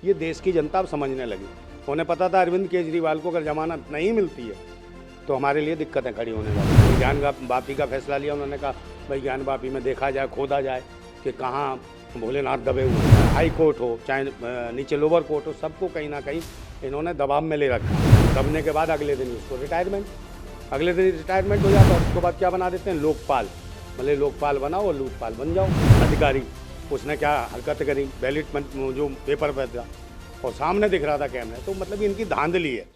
ये देश की जनता अब समझने लगी। उन्हें पता था अरविंद केजरीवाल को अगर जमानत नहीं मिलती है तो हमारे लिए दिक्कतें खड़ी होने वाली। ज्ञान वापी का फैसला लिया, उन्होंने कहा भाई ज्ञान वापी में देखा जाए, खोदा जाए कि कहाँ भोलेनाथ दबे हुए हैं। हाई कोर्ट हो चाहे नीचे लोअर कोर्ट हो, सबको कहीं ना कहीं इन्होंने दबाव में ले रखा। दबने के बाद अगले दिन उसको रिटायरमेंट, अगले दिन रिटायरमेंट हो जाता है और उसके बाद क्या बना देते हैं, लोकपाल। भले लोकपाल बनाओ और लूटपाल बन जाओ। अधिकारी उसने क्या हरकत करी, बैलेट जो पेपर पर था और सामने दिख रहा था कैमरा, तो मतलब इनकी धांधली है।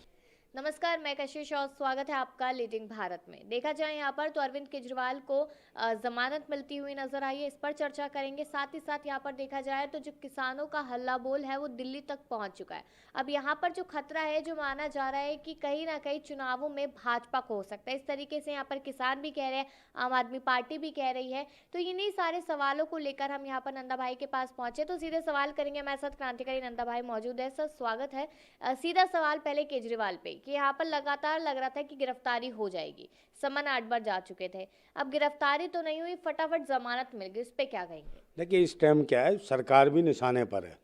नमस्कार, मैं कशिश और स्वागत है आपका लीडिंग भारत में। देखा जाए यहाँ पर तो अरविंद केजरीवाल को जमानत मिलती हुई नजर आई है, इस पर चर्चा करेंगे। साथ ही साथ यहाँ पर देखा जाए तो जो किसानों का हल्ला बोल है वो दिल्ली तक पहुँच चुका है। अब यहाँ पर जो खतरा है, जो माना जा रहा है कि कहीं ना कहीं चुनावों में भाजपा को हो सकता है, इस तरीके से यहाँ पर किसान भी कह रहे हैं, आम आदमी पार्टी भी कह रही है। तो इन्हीं सारे सवालों को लेकर हम यहाँ पर नंदा भाई के पास पहुंचे, तो सीधे सवाल करेंगे। हमारे साथ क्रांतिकारी नंदा भाई मौजूद है। सर स्वागत है। सीधा सवाल पहले केजरीवाल पे कि यहाँ पर लगातार लग रहा था कि गिरफ्तारी हो जाएगी, समन 8 बार जा चुके थे, अब गिरफ्तारी तो नहीं हुई, फटाफट जमानत मिल गई, उस पे क्या कहेंगे? देखिए इस टाइम क्या है, सरकार भी निशाने पर है।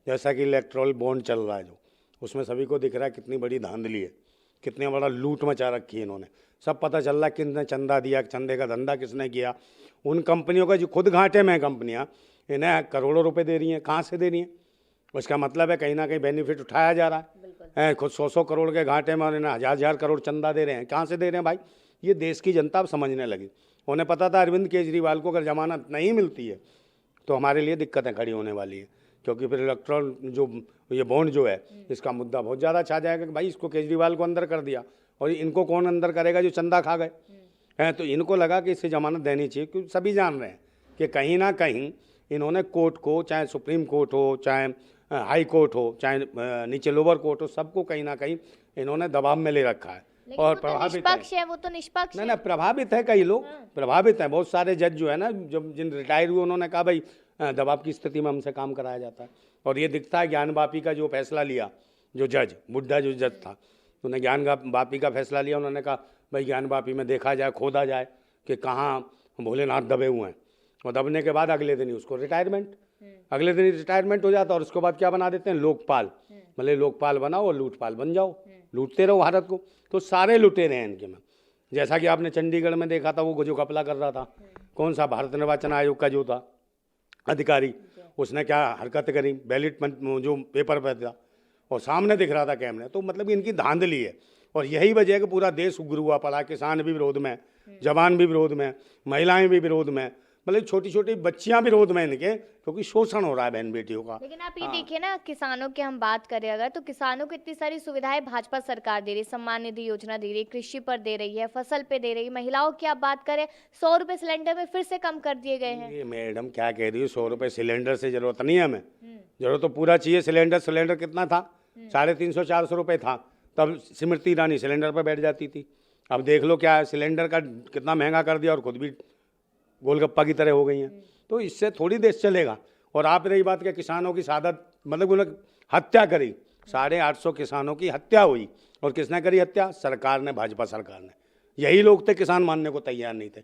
जैसा कि इलेक्ट्रल बॉन्ड चल रहा है जो, उसमें सभी को दिख रहा है कितनी बड़ी धांधली है, कितनी बड़ा लूट मचा रखी है इन्होंने। सब पता चल रहा है किसने चंदा दिया, चंदे का धंधा किसने किया। उन कंपनियों का जो खुद घाटे में कंपनियाँ इन्हें करोड़ों रुपए दे रही हैं, कहाँ से दे रही हैं? उसका मतलब है कहीं ना कहीं बेनिफिट उठाया जा रहा है। खुद 100 करोड़ के घाटे में और इन्हें 1000 करोड़ चंदा दे रहे हैं, कहाँ से दे रहे हैं भाई? ये देश की जनता अब समझने लगी। उन्हें पता था अरविंद केजरीवाल को अगर जमानत नहीं मिलती है तो हमारे लिए दिक्कतें खड़ी होने वाली है, क्योंकि फिर इलेक्ट्रल जो ये बॉन्ड जो है, इसका मुद्दा बहुत ज़्यादा छा जाएगा कि भाई इसको केजरीवाल को अंदर कर दिया और इनको कौन अंदर करेगा जो चंदा खा गए हैं। तो इनको लगा कि इससे जमानत देनी चाहिए, क्योंकि सभी जान रहे हैं कि कहीं ना कहीं इन्होंने कोर्ट को, चाहे सुप्रीम कोर्ट हो, चाहे हाई कोर्ट हो, चाहे नीचे लोअर कोर्ट हो, सबको कहीं ना कहीं इन्होंने दबाव में ले रखा है। और प्रभावित है, वो तो निष्पक्ष नहीं प्रभावित है, कई लोग प्रभावित हैं। बहुत सारे जज जो है ना, जब जिन रिटायर हुए, उन्होंने कहा भाई दबाव की स्थिति में हमसे काम कराया जाता है। और ये दिखता है ज्ञान वापी का जो फैसला लिया, जो जज बुढ़ा जो जज था, उन्होंने ज्ञान वापी का फैसला लिया। उन्होंने कहा भाई ज्ञान वापी में देखा जाए, खोदा जाए कि कहाँ भोलेनाथ दबे हुए हैं। और दबने के बाद अगले दिन ही उसको रिटायरमेंट, अगले दिन रिटायरमेंट हो जाता और उसके बाद क्या बना देते हैं, लोकपाल। भले लोकपाल बनाओ और लूटपाल बन जाओ, लूटते रहो भारत को। तो सारे लुटेरे हैं इनके में। जैसा कि आपने चंडीगढ़ में देखा था, वो जो घपला कर रहा था, कौन सा भारत निर्वाचन आयोग का जो था अधिकारी, उसने क्या हरकत करी, बैलेट जो पेपर पर था और सामने दिख रहा था कैमरा, तो मतलब इनकी धांधली है। और यही वजह है कि पूरा देश उग्र हुआ पड़ा। किसान भी विरोध में, जवान भी विरोध में, महिलाएं भी विरोध में, मतलब छोटी छोटी बच्चियां विरोध में इनके, क्योंकि शोषण हो रहा है बहन बेटियों का। लेकिन आप ये देखिए ना, किसानों की हम बात करें अगर, तो किसानों को इतनी सारी सुविधाएं भाजपा सरकार दे रही, सम्मान निधि योजना दे रही, कृषि पर दे रही है, फसल पे दे रही। महिलाओं की आप बात करें, 100 रुपए सिलेंडर में फिर से कम कर दिए गए हैं। ये मैडम क्या कह रही है, 100 रुपए सिलेंडर से जरूरत नहीं है हमें, जरूरत तो पूरा चाहिए। सिलेंडर कितना था, 350-400 रुपए था, तब स्मृति ईरानी सिलेंडर पर बैठ जाती थी। अब देख लो क्या है, सिलेंडर का कितना महंगा कर दिया और खुद भी गोलगप्पा की तरह हो गई हैं। तो इससे थोड़ी देश चलेगा। और आप रही बात कि किसानों की सादत, मतलब उन्होंने हत्या करी, 850 किसानों की हत्या हुई। और किसने करी हत्या? सरकार ने, भाजपा सरकार ने। यही लोग थे, किसान मानने को तैयार नहीं थे।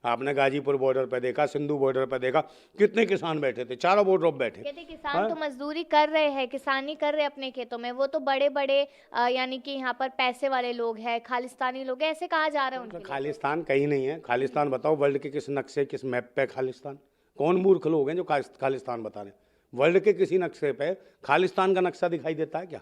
आपने गाजीपुर बॉर्डर पर देखा, सिंधु बॉर्डर पर देखा, कितने किसान बैठे थे, चारों बॉर्डर पर बैठे। कहते किसान तो मजदूरी कर रहे हैं, किसानी कर रहे हैं अपने खेतों में, वो तो बड़े बड़े यानी कि यहाँ पर पैसे वाले लोग हैं, खालिस्तानी लोग हैं, ऐसे कहा जा रहा है उनके। खालिस्तान कहीं नहीं है। खालिस्तान बताओ वर्ल्ड के किस नक्शे, किस मैप पे खालिस्तान? कौन मूर्ख लोग हैं जो खालिस्तान बता रहे हैं? वर्ल्ड के किसी नक्शे पे खालिस्तान का नक्शा दिखाई देता है क्या?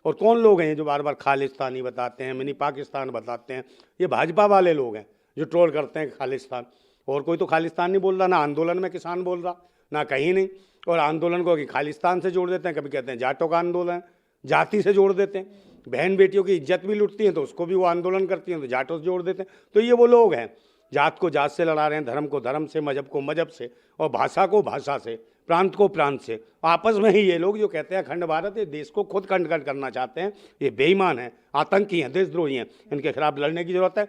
और कौन लोग हैं जो बार बार खालिस्तानी बताते हैं, मिनी पाकिस्तान बताते हैं? ये भाजपा वाले लोग हैं जो ट्रोल करते हैं खालिस्तान। और कोई तो खालिस्तान नहीं बोल रहा, ना आंदोलन में किसान बोल रहा, ना कहीं नहीं। और आंदोलन को खालिस्तान से जोड़ देते हैं, कभी कहते हैं जाटों का आंदोलन, जाति से जोड़ देते हैं। बहन बेटियों की इज्जत भी लुटती हैं तो उसको भी वो आंदोलन करती हैं, तो जाटों से जोड़ देते हैं। तो ये वो लोग हैं, जात को जात से लड़ा रहे हैं, धर्म को धर्म से, मजहब को मजहब से, और भाषा को भाषा से, प्रांत को प्रांत से। आपस में ही ये लोग जो कहते हैं अखंड भारत, ये देश को खुद खंड करना चाहते हैं। ये बेईमान हैं, आतंकी हैं, देशद्रोही हैं। इनके खिलाफ लड़ने की जरूरत है।